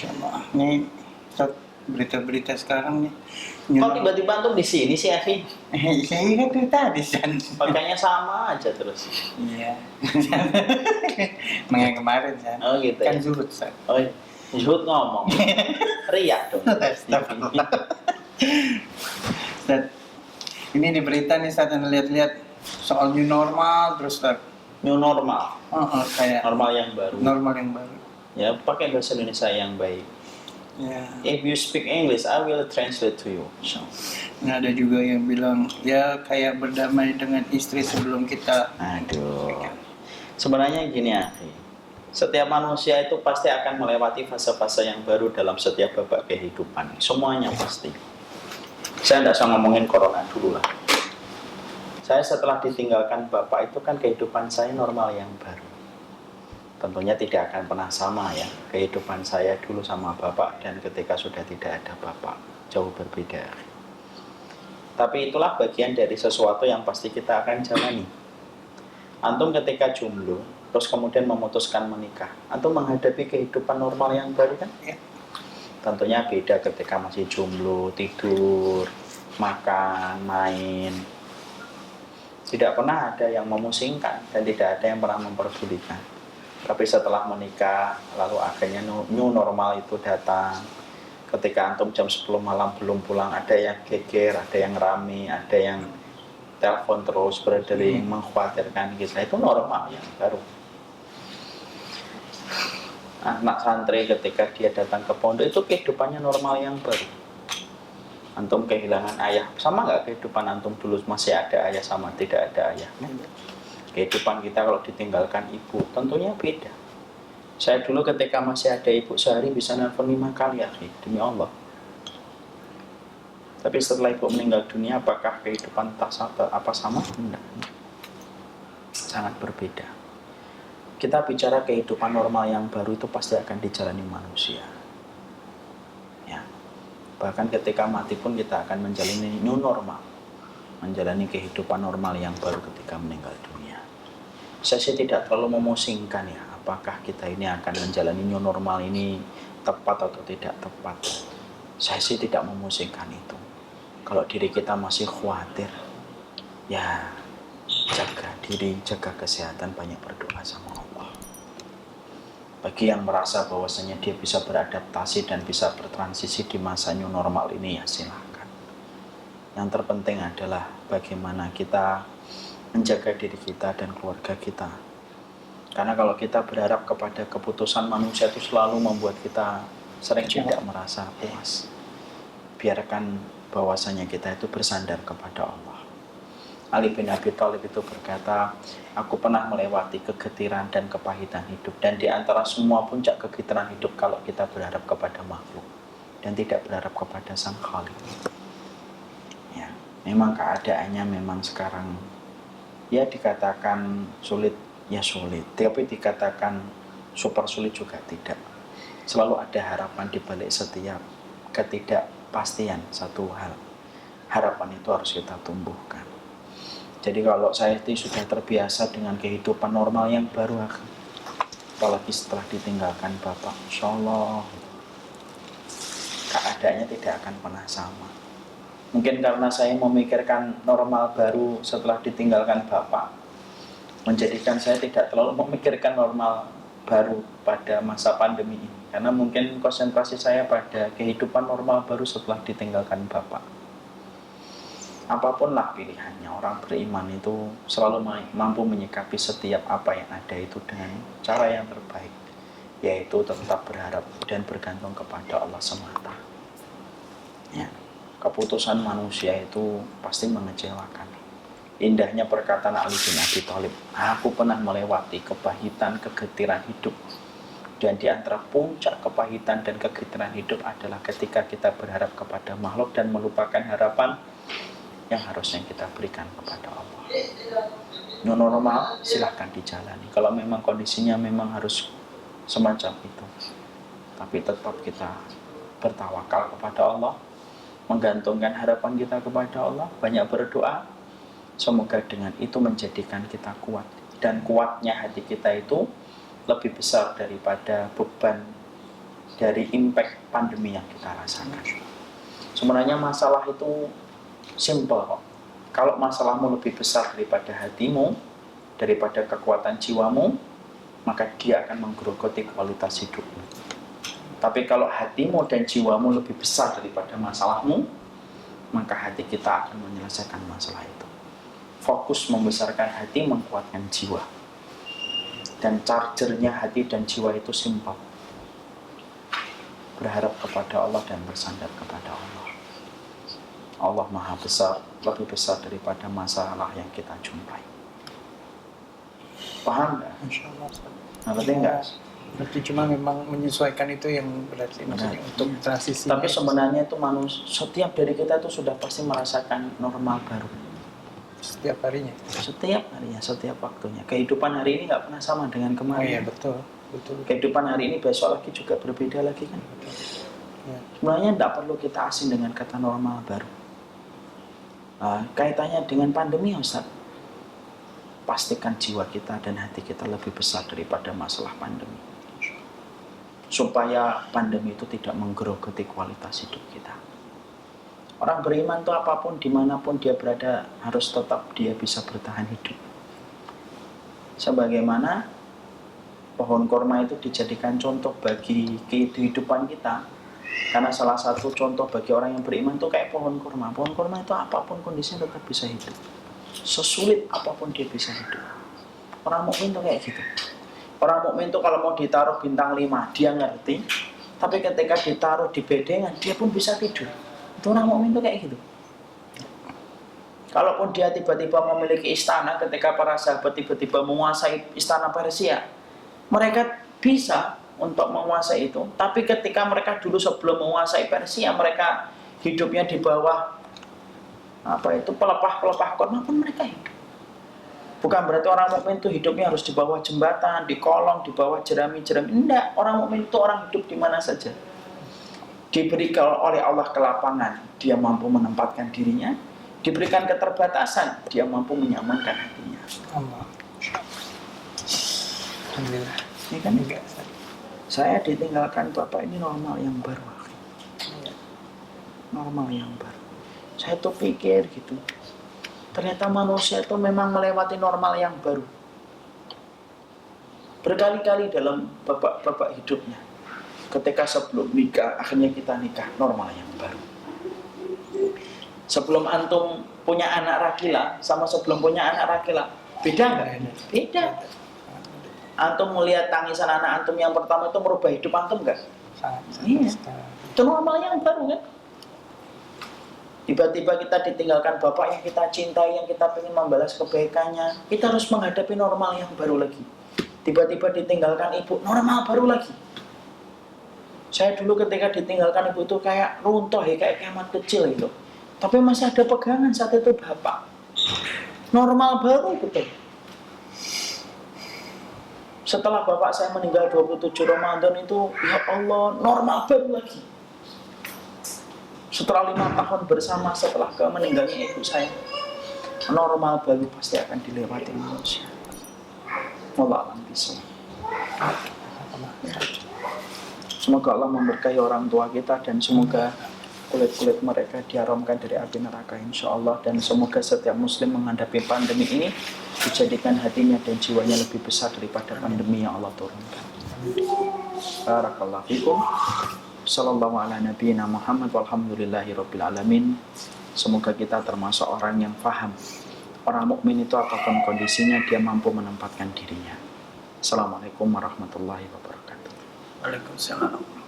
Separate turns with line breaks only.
Masya Allah. Nih, Ustaz, berita-berita sekarang nih.
Kok tiba-tiba antum di sini sih, Akhi?
Saya kan dari tadi, San.
Pakainya sama aja terus.
Iya. Mengenai kemarin, San.
Oh gitu
Kan
ya.
zuhud, San.
Oh, zuhud ngomong. Riak dong.
Astagfirullah. Ustaz, ini di berita nih, Ustaz, lihat-lihat soal new normal terus, Ustaz.
New normal.
Kayak
Normal yang baru.
normal yang baru.
Ya, pakai bahasa Indonesia yang baik.
Ya.
If you speak English, I will translate to you.
Nah, ada juga yang bilang ya kayak berdamai dengan istri sebelum kita.
Aduh. Sebenarnya gini, Akhi. Setiap manusia itu pasti akan melewati fase-fase yang baru dalam setiap babak kehidupan. Semuanya pasti. Saya tidak usah ngomongin corona dulu lah. Saya setelah ditinggalkan bapak itu kan kehidupan saya normal yang baru. Tentunya tidak akan pernah sama ya kehidupan saya dulu sama bapak dan ketika sudah tidak ada bapak, jauh berbeda. Tapi itulah bagian dari sesuatu yang pasti kita akan jalani. Antum ketika jomblo terus kemudian memutuskan menikah, antum menghadapi kehidupan normal yang baru kan? Ya. Tentunya beda ketika masih jomblo, tidur, makan, main. Tidak pernah ada yang memusingkan dan tidak ada yang pernah memperdulikan. Tapi setelah menikah, lalu akhirnya new normal itu datang. Ketika antum jam 10 malam belum pulang, ada yang geger, ada yang rame, ada yang telepon terus berdering, mengkhawatirkan kisah. Itu normal yang baru. Anak santri ketika dia datang ke pondok, itu kehidupannya normal yang baru. Antum kehilangan ayah, sama nggak kehidupan antum dulu masih ada ayah sama tidak ada ayah? Kehidupan kita kalau ditinggalkan ibu tentunya beda. Saya dulu ketika masih ada ibu sehari bisa nelfon 5 kali ya, demi Allah. Tapi setelah ibu meninggal dunia, apakah kehidupan apa sama? Enggak. Sangat berbeda. Kita bicara kehidupan normal yang baru itu pasti akan dijalani manusia. Ya. Bahkan ketika mati pun kita akan menjalani new normal, menjalani kehidupan normal yang baru ketika meninggal dunia. Saya sih tidak terlalu memusingkan ya, apakah kita ini akan menjalani new normal ini tepat atau tidak tepat. Saya sih tidak memusingkan itu. Kalau diri kita masih khawatir, ya jaga diri, jaga kesehatan, banyak berdoa sama Allah. Bagi yang merasa bahwasanya dia bisa beradaptasi dan bisa bertransisi di masa new normal ini, ya silakan. Yang terpenting adalah bagaimana kita menjaga diri kita dan keluarga kita. Karena kalau kita berharap kepada keputusan manusia itu selalu membuat kita sering tidak merasa puas. Biarkan bahwasanya kita itu bersandar kepada Allah. Ali bin Abi Thalib itu berkata, aku pernah melewati kegetiran dan kepahitan hidup, dan di antara semua puncak kegetiran hidup kalau kita berharap kepada makhluk dan tidak berharap kepada Sang Khalik. Ya, memang keadaannya memang sekarang ya dikatakan sulit, ya sulit. Tapi dikatakan super sulit juga tidak. Selalu ada harapan di balik setiap ketidakpastian satu hal. Harapan itu harus kita tumbuhkan. Jadi kalau saya itu sudah terbiasa dengan kehidupan normal yang baru, apalagi setelah ditinggalkan bapak, insya Allah keadaannya tidak akan pernah sama. Mungkin karena saya memikirkan normal baru setelah ditinggalkan bapak, menjadikan saya tidak terlalu memikirkan normal baru pada masa pandemi ini. Karena mungkin konsentrasi saya pada kehidupan normal baru setelah ditinggalkan bapak. Apapun lah pilihannya, orang beriman itu selalu mampu menyikapi setiap apa yang ada itu dengan cara yang terbaik, yaitu tetap berharap dan bergantung kepada Allah semata. Ya. Keputusan manusia itu pasti mengecewakan. Indahnya perkataan Ali bin Abi Thalib, aku pernah melewati kepahitan, kegetiran hidup. Dan di antara puncak kepahitan dan kegetiran hidup adalah ketika kita berharap kepada makhluk dan melupakan harapan yang harusnya kita berikan kepada Allah. New normal silahkan dijalani. Kalau memang kondisinya memang harus semacam itu, tapi tetap kita bertawakal kepada Allah, menggantungkan harapan kita kepada Allah, banyak berdoa. Semoga dengan itu menjadikan kita kuat, dan kuatnya hati kita itu lebih besar daripada beban dari impact pandemi yang kita rasakan. Sebenarnya masalah itu simple kok. Kalau masalahmu lebih besar daripada hatimu, daripada kekuatan jiwamu, maka dia akan menggerogoti kualitas hidupmu. Tapi kalau hatimu dan jiwamu lebih besar daripada masalahmu, maka hati kita akan menyelesaikan masalah itu. Fokus membesarkan hati, menguatkan jiwa. Dan chargernya hati dan jiwa itu simpel. Berharap kepada Allah dan bersandar kepada Allah. Allah Maha Besar, lebih besar daripada masalah yang kita jumpai. Paham nggak?
Insyaallah.
Ngerti nggak?
Berarti cuma memang menyesuaikan itu yang berarti maksudnya untuk transisi.
Tapi sebenarnya itu manusia, setiap dari kita itu sudah pasti merasakan normal baru.
Setiap harinya.
Setiap harinya, setiap waktunya. Kehidupan hari ini nggak pernah sama dengan
Oh
kemarin.
iya, betul.
Kehidupan hari ini besok lagi juga berbeda lagi kan.
Ya.
Sebenarnya tidak perlu kita asing dengan kata normal baru. Kaitannya dengan pandemi, Ustaz. Pastikan jiwa kita dan hati kita lebih besar daripada masalah pandemi. Supaya pandemi itu tidak menggerogoti kualitas hidup kita. Orang beriman itu apapun, dimanapun dia berada, harus tetap dia bisa bertahan hidup. Sebagaimana pohon korma itu dijadikan contoh bagi kehidupan kita. Karena salah satu contoh bagi orang yang beriman itu kayak pohon kurma. Pohon kurma itu apapun kondisinya tetap bisa hidup. Sesulit apapun dia bisa hidup. Orang mukmin itu kayak gitu. Orang mukmin itu kalau mau ditaruh bintang 5, dia ngerti. Tapi ketika ditaruh di bedengan, dia pun bisa tidur. Itu orang mukmin itu kayak gitu. Kalaupun dia tiba-tiba memiliki istana, ketika para sahabat tiba-tiba menguasai istana Persia, mereka bisa untuk menguasai itu. Tapi ketika mereka dulu sebelum menguasai Persia, mereka hidupnya di bawah pelepah-pelepah korma pun mereka hidup. Bukan berarti orang mukmin itu hidupnya harus di bawah jembatan, di kolong, di bawah jerami-jerami. Enggak, orang mukmin itu orang hidup di mana saja. Diberikan oleh Allah kelapangan, dia mampu menempatkan dirinya. Diberikan keterbatasan, dia mampu menyamankan hatinya.
Allah. Alhamdulillah.
Ini kan
Enggak.
saya ditinggalkan Bapak ini normal yang baru. Normal yang baru. Saya tuh pikir gitu. Ternyata manusia itu memang melewati normal yang baru. Berkali-kali dalam babak hidupnya. Ketika sebelum nikah, akhirnya kita nikah, normal yang baru. Sebelum antum punya anak rakila sama sebelum punya anak rakila, beda nggak? Beda. Antum melihat tangisan anak antum yang pertama itu merubah hidup antum nggak? Iya. Itu normal yang baru kan? Tiba-tiba kita ditinggalkan bapak yang kita cintai, yang kita ingin membalas kebaikannya. Kita harus menghadapi normal yang baru lagi. Tiba-tiba ditinggalkan ibu, normal baru lagi. Saya dulu ketika ditinggalkan ibu itu kayak runtuh ya, kayak kiamat kecil gitu. Tapi masih ada pegangan saat itu bapak. Normal baru betul. Setelah bapak saya meninggal 27 Ramadan itu, ya Allah, normal baru lagi. Setelah 5 tahun bersama setelah meninggalnya ibu saya, normal baru pasti akan dilewati manusia. Allah alam bisa. Semoga Allah memberkahi orang tua kita dan semoga kulit-kulit mereka diharamkan dari api neraka insyaallah, dan semoga setiap muslim menghadapi pandemi ini dijadikan hatinya dan jiwanya lebih besar daripada pandemi yang Allah turunkan. Barakallahu fikum. Sallallahu ala nabiyina Muhammad walhamdulillahi rabbil alamin. Semoga kita termasuk orang yang paham. Orang mukmin itu apapun kondisinya dia mampu menempatkan dirinya. Assalamualaikum warahmatullahi wabarakatuh.
Waalaikumsalam.